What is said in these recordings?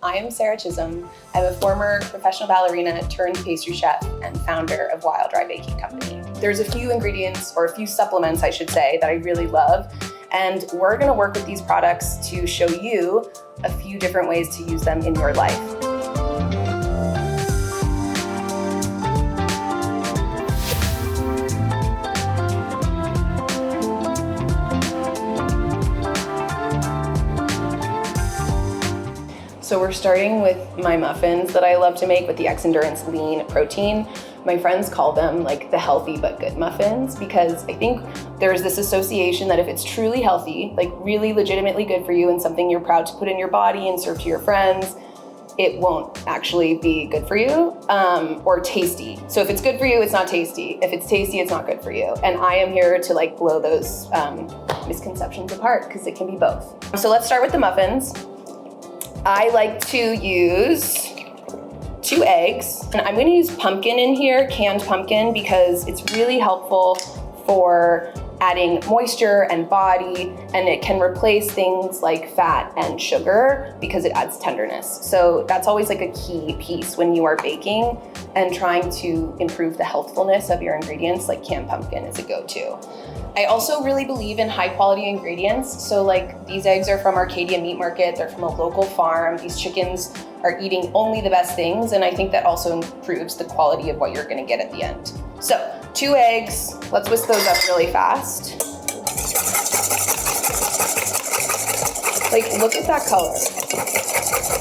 I am Sarah Chisholm. I'm a former professional ballerina turned pastry chef and founder of Wild Rye Baking Company. There's a few ingredients, or a few supplements I should say, that I really love, and we're gonna work with these products to show you a few different ways to use them in your life. So we're starting with my muffins that I love to make with the Xendurance Lean Protein. My friends call them like the healthy but good muffins because I think there's this association that if it's truly healthy, like really legitimately good for you and something you're proud to put in your body and serve to your friends, it won't actually be good for you or tasty. So if it's good for you, it's not tasty. If it's tasty, it's not good for you. And I am here to like blow those misconceptions apart because it can be both. So let's start with the muffins. I like to use 2 eggs, and I'm gonna use pumpkin in here, canned pumpkin, because it's really helpful for adding moisture and body, and it can replace things like fat and sugar because it adds tenderness. So that's always like a key piece when you are baking and trying to improve the healthfulness of your ingredients, like canned pumpkin is a go-to. I also really believe in high quality ingredients. So like these eggs are from Arcadia Meat Market, they're from a local farm. These chickens are eating only the best things, and I think that also improves the quality of what you're gonna get at the end. So 2 eggs, let's whisk those up really fast. Like, look at that color.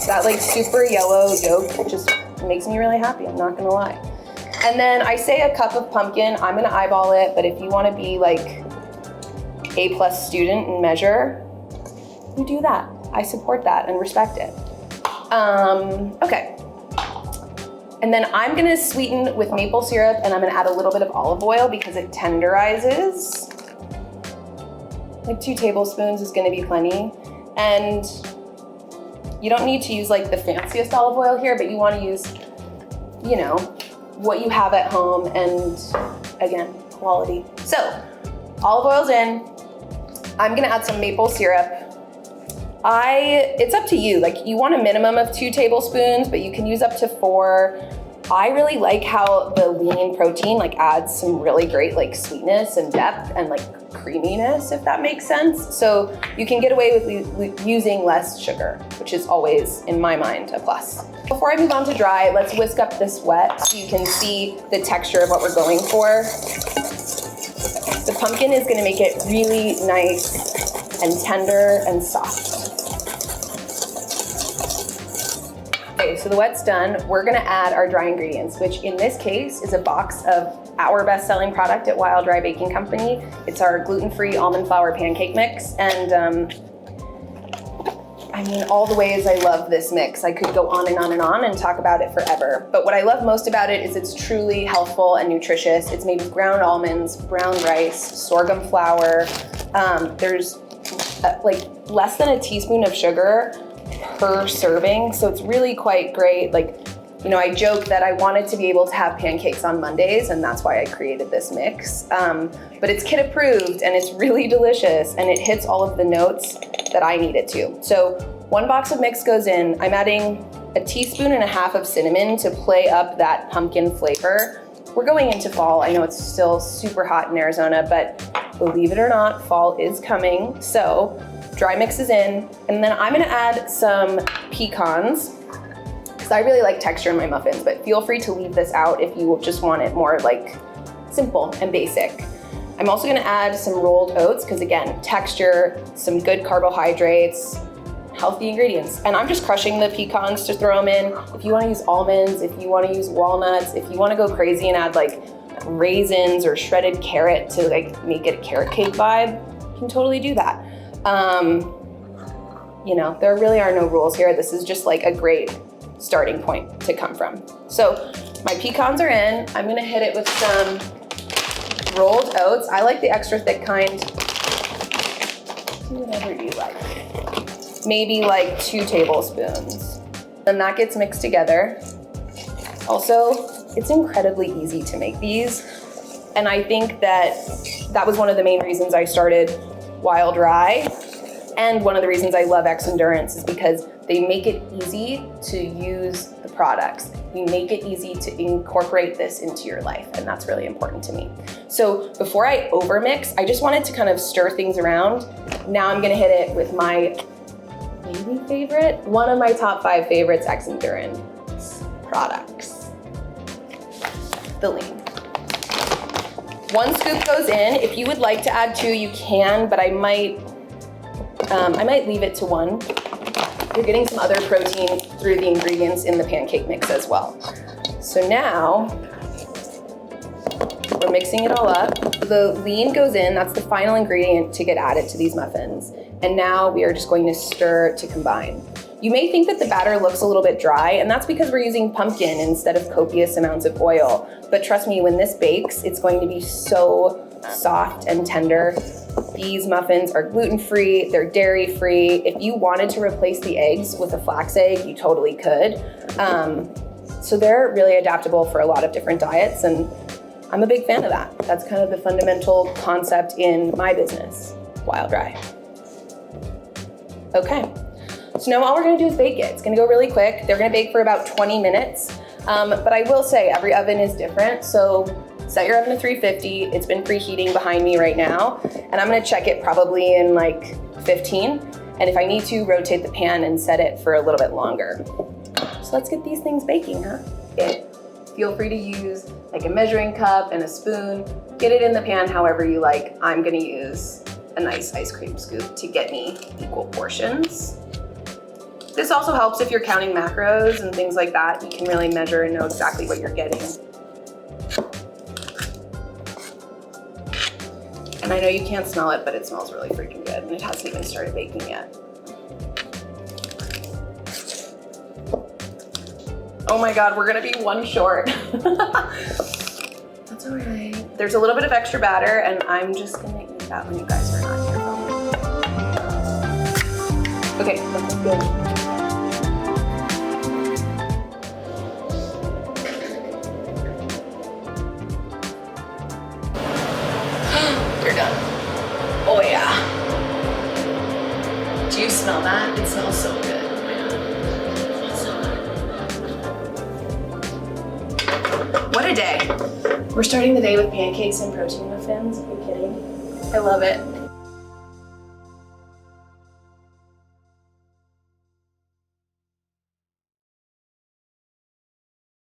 That like super yellow yolk just makes me really happy, I'm not gonna lie. And then I say a cup of pumpkin, I'm gonna eyeball it, but if you wanna be like A+ student and measure, you do that. I support that and respect it. Okay. And then I'm gonna sweeten with maple syrup, and I'm gonna add a little bit of olive oil because it tenderizes. Like 2 tablespoons is gonna be plenty. And you don't need to use like the fanciest olive oil here, but you wanna use, you know, what you have at home, and again, quality. So, olive oil's in. I'm gonna add some maple syrup. It's up to you. Like, you want a minimum of 2 tablespoons, but you can use up to 4. I really like how the lean protein like adds some really great like sweetness and depth and like creaminess, if that makes sense. So you can get away with using less sugar, which is always, in my mind, a plus. Before I move on to dry, let's whisk up this wet so you can see the texture of what we're going for. The pumpkin is gonna make it really nice and tender and soft. Okay, so the wet's done. We're gonna add our dry ingredients, which in this case is a box of our best-selling product at Wild Rye Baking Company. It's our gluten-free almond flour pancake mix, and I mean, all the ways I love this mix. I could go on and on and on and talk about it forever. But what I love most about it is it's truly healthful and nutritious. It's made with ground almonds, brown rice, sorghum flour. There's like less than a teaspoon of sugar per serving, so it's really quite great. Like, you know, I joke that I wanted to be able to have pancakes on Mondays, and that's why I created this mix. But it's kid approved, and it's really delicious, and it hits all of the notes that I need it to. So 1 box of mix goes in. I'm adding 1.5 teaspoons of cinnamon to play up that pumpkin flavor. We're going into fall. I know it's still super hot in Arizona, but believe it or not, fall is coming. So dry mix is in, and then I'm gonna add some pecans, because I really like texture in my muffins, but feel free to leave this out if you just want it more like simple and basic. I'm also gonna add some rolled oats, because again, texture, some good carbohydrates, healthy ingredients. And I'm just crushing the pecans to throw them in. If you wanna use almonds, if you wanna use walnuts, if you wanna go crazy and add like raisins or shredded carrot to like make it a carrot cake vibe, you can totally do that. You know, there really are no rules here. This is just like a great starting point to come from. So my pecans are in. I'm gonna hit it with some rolled oats. I like the extra thick kind. Do whatever you like. Maybe like 2 tablespoons. Then that gets mixed together. Also, it's incredibly easy to make these. And I think that was one of the main reasons I started Wild Rye. And one of the reasons I love Xendurance is because they make it easy to use the products. You make it easy to incorporate this into your life, and that's really important to me. So before I overmix, I just wanted to kind of stir things around. Now I'm gonna hit it with my maybe favorite, one of my top 5 favorites Xendurance products, the Lean. 1 scoop goes in. If you would like to add 2, you can, but I might leave it to 1. You're getting some other protein through the ingredients in the pancake mix as well. So now, we're mixing it all up. The Lean goes in, that's the final ingredient to get added to these muffins. And now we are just going to stir to combine. You may think that the batter looks a little bit dry, and that's because we're using pumpkin instead of copious amounts of oil. But trust me, when this bakes, it's going to be so soft and tender. These muffins are gluten-free, they're dairy-free. If you wanted to replace the eggs with a flax egg, you totally could. So they're really adaptable for a lot of different diets, and I'm a big fan of that. That's kind of the fundamental concept in my business, Wild Rye. Okay. So now all we're gonna do is bake it. It's gonna go really quick. They're gonna bake for about 20 minutes. But I will say every oven is different. So set your oven to 350. It's been preheating behind me right now. And I'm gonna check it probably in like 15. And if I need to, rotate the pan and set it for a little bit longer. So let's get these things baking, huh? Feel free to use like a measuring cup and a spoon. Get it in the pan however you like. I'm gonna use a nice ice cream scoop to get me equal portions. This also helps if you're counting macros and things like that. You can really measure and know exactly what you're getting. And I know you can't smell it, but it smells really freaking good, and it hasn't even started baking yet. Oh my God, we're gonna be 1 short. That's all right. There's a little bit of extra batter, and I'm just gonna eat that when you guys are not here. Okay, that's good. You're done. Oh yeah. Do you smell that? It smells so good. Oh my God. What a day. We're starting the day with pancakes and protein muffins. Are you kidding? I love it.